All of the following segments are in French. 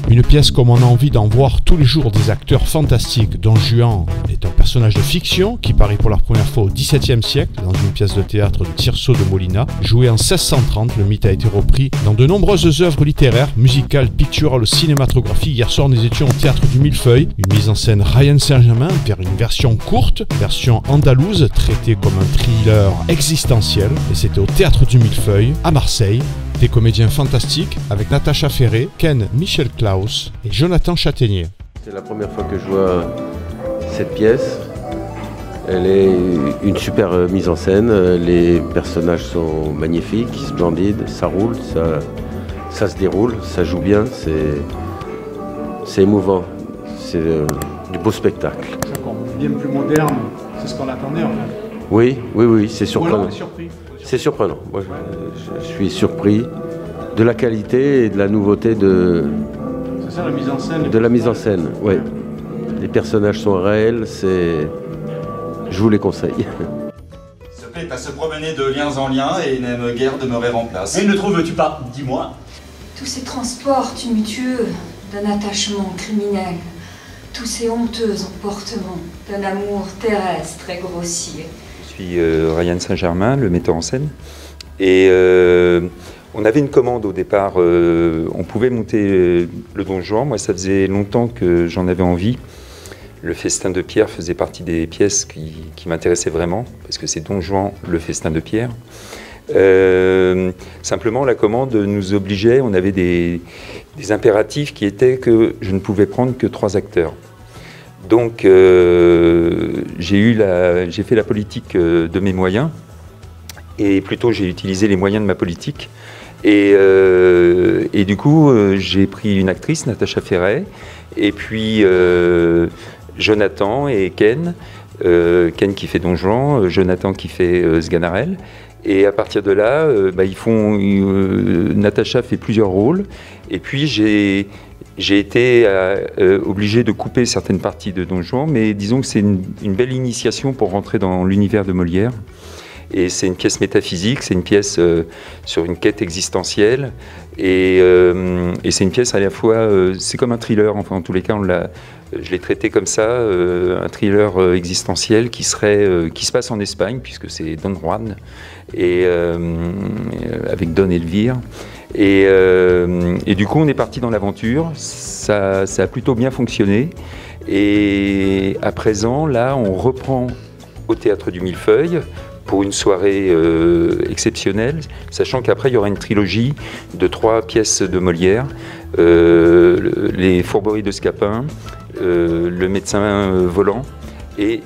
Une pièce comme on a envie d'en voir tous les jours des acteurs fantastiques. Don Juan est un personnage de fiction qui paraît pour la première fois au XVIIe siècle dans une pièce de théâtre de Tirso de Molina. Joué en 1630, le mythe a été repris dans de nombreuses œuvres littéraires, musicales, picturales, cinématographiques. Hier soir, nous étions au Théâtre du Millefeuille, une mise en scène Ryan Saint-Germain vers une version courte, version andalouse, traitée comme un thriller existentiel. Et c'était au Théâtre du Millefeuille, à Marseille. Des comédiens fantastiques avec Natacha Ferré, Ken Michel Klaus et Jonathan Châtaignier. C'est la première fois que je vois cette pièce. Elle est une super mise en scène. Les personnages sont magnifiques, splendides. Ça roule, ça se déroule, ça joue bien. C'est émouvant. C'est du beau spectacle. C'est encore bien plus moderne. C'est ce qu'on attendait en fait. Oui, c'est surprenant. C'est surprenant. Moi, je suis surpris de la qualité et de la nouveauté de la mise en scène. De la mise en scène, oui. Les personnages sont réels, je vous les conseille. Il se plaît à se promener de liens en liens et n'aime guère demeurer en place. Et ne trouves-tu pas, dis-moi, tous ces transports tumultueux d'un attachement criminel, tous ces honteux emportements d'un amour terrestre et grossier. Je suis Ryan Saint-Germain, le metteur en scène. Et on avait une commande au départ, on pouvait monter le Don Juan. Moi, ça faisait longtemps que j'en avais envie. Le Festin de Pierre faisait partie des pièces qui m'intéressaient vraiment, parce que c'est Don Juan, le Festin de Pierre. Simplement, la commande nous obligeait, on avait des impératifs qui étaient que je ne pouvais prendre que 3 acteurs. Donc, j'ai fait la politique de mes moyens, et plutôt j'ai utilisé les moyens de ma politique. Et du coup, j'ai pris une actrice, Natacha Ferré, et puis Jonathan et Ken. Ken qui fait Don Juan, Jonathan qui fait Sganarelle. Et à partir de là, Natacha fait plusieurs rôles. Et puis j'ai été obligé de couper certaines parties de Don Juan, mais disons que c'est une belle initiation pour rentrer dans l'univers de Molière. Et c'est une pièce métaphysique, c'est une pièce sur une quête existentielle. Et c'est une pièce à la fois, c'est comme un thriller, enfin en tous les cas, je l'ai traité comme ça, un thriller existentiel qui se passe en Espagne, puisque c'est Don Juan, et avec Don Elvire. Et du coup, on est parti dans l'aventure, ça a plutôt bien fonctionné. Et à présent, là, on reprend au Théâtre du Millefeuille, pour une soirée exceptionnelle, sachant qu'après il y aura une trilogie de 3 pièces de Molière, les Fourberies de Scapin, le médecin volant et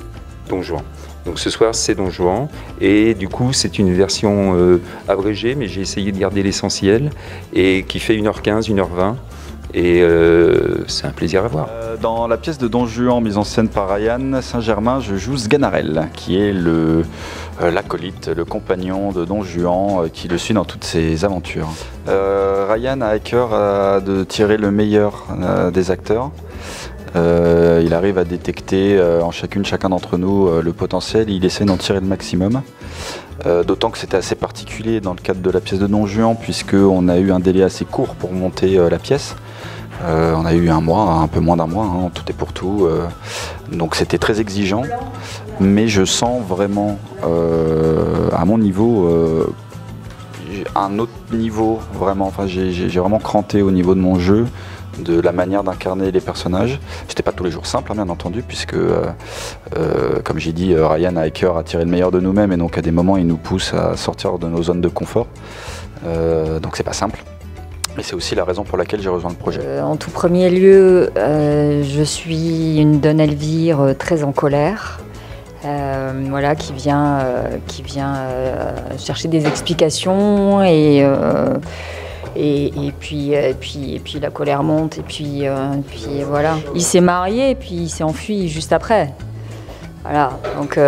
Don Juan. Donc ce soir c'est Don Juan et du coup c'est une version abrégée, mais j'ai essayé de garder l'essentiel et qui fait 1h15, 1h20. Et c'est un plaisir à voir. Dans la pièce de Don Juan, mise en scène par Ryan Saint-Germain, je joue Sganarelle, qui est l'acolyte, le compagnon de Don Juan, qui le suit dans toutes ses aventures. Ryan a à cœur de tirer le meilleur des acteurs. Il arrive à détecter en chacun d'entre nous le potentiel et il essaie d'en tirer le maximum. D'autant que c'était assez particulier dans le cadre de la pièce de Don Juan, puisqu'on a eu un délai assez court pour monter la pièce. On a eu un mois, un peu moins d'un mois, hein, tout est pour tout. Donc c'était très exigeant, mais je sens vraiment, à mon niveau, un autre niveau, vraiment. Enfin, j'ai vraiment cranté au niveau de mon jeu, de la manière d'incarner les personnages. C'était pas tous les jours simple, hein, bien entendu, puisque, comme j'ai dit, Ryan a à cœur à tirer le meilleur de nous-mêmes, et donc à des moments, il nous pousse à sortir de nos zones de confort. Donc c'est pas simple. Et c'est aussi la raison pour laquelle j'ai rejoint le projet. En tout premier lieu, je suis une Don Elvire très en colère. Voilà, qui vient chercher des explications et puis la colère monte et puis voilà. Il s'est marié et puis il s'est enfui juste après. Voilà, donc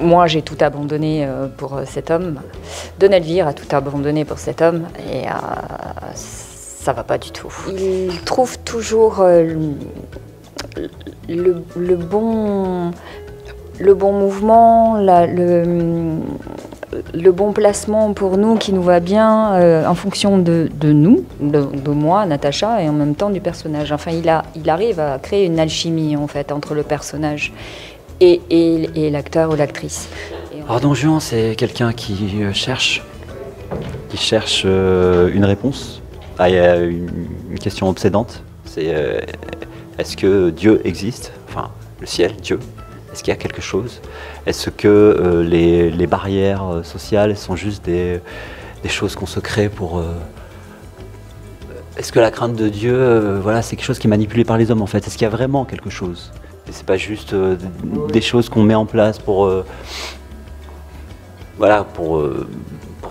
moi j'ai tout abandonné pour cet homme. Don Elvire a tout abandonné pour cet homme et ça va pas du tout. Il trouve toujours le bon mouvement, le bon placement pour nous qui nous va bien en fonction de nous, de moi, Natacha, et en même temps du personnage. Enfin, il arrive à créer une alchimie en fait entre le personnage et l'acteur ou l'actrice. Alors Don Juan, c'est quelqu'un qui cherche une réponse à une question obsédante. C'est est-ce que Dieu existe? Enfin, le ciel, Dieu. Est-ce qu'il y a quelque chose? Est-ce que les barrières sociales sont juste des choses qu'on se crée pour... Est-ce que la crainte de Dieu, voilà, c'est quelque chose qui est manipulé par les hommes en fait? Est-ce qu'il y a vraiment quelque chose? Et c'est pas juste des choses qu'on met en place pour... voilà, pour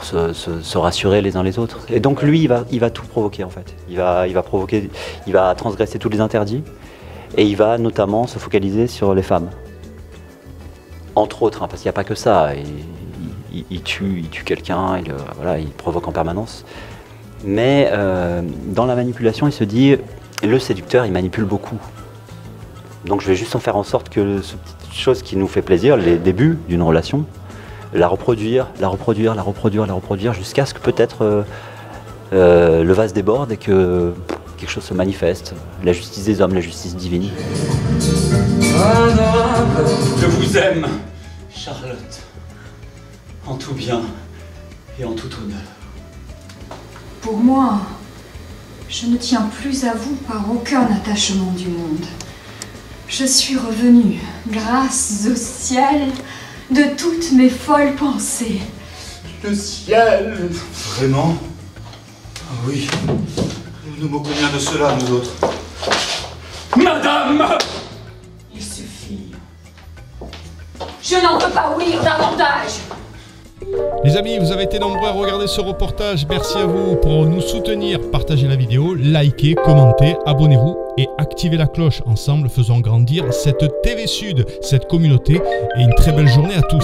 se rassurer les uns les autres. Et donc lui, il va tout provoquer en fait. Il va transgresser tous les interdits et il va notamment se focaliser sur les femmes. Entre autres, hein, parce qu'il n'y a pas que ça. Il tue quelqu'un, voilà, il provoque en permanence. Mais dans la manipulation, il se dit, le séducteur, il manipule beaucoup. Donc je vais juste en faire en sorte que cette petite chose qui nous fait plaisir, les débuts d'une relation, la reproduire jusqu'à ce que peut-être le vase déborde et que quelque chose se manifeste. La justice des hommes, la justice divine. Je vous aime, Charlotte, en tout bien et en tout honneur. Pour moi, je ne tiens plus à vous par aucun attachement du monde. Je suis revenue, grâce au ciel, de toutes mes folles pensées. Le ciel! Vraiment? Ah oui, nous nous moquons bien de cela, nous autres. Madame! Il suffit. Je n'en peux pas ouïr davantage. Les amis, vous avez été nombreux à regarder ce reportage. Merci à vous pour nous soutenir. Partagez la vidéo, likez, commentez, abonnez-vous et activez la cloche. Ensemble, faisons grandir cette TV Sud, cette communauté et une très belle journée à tous.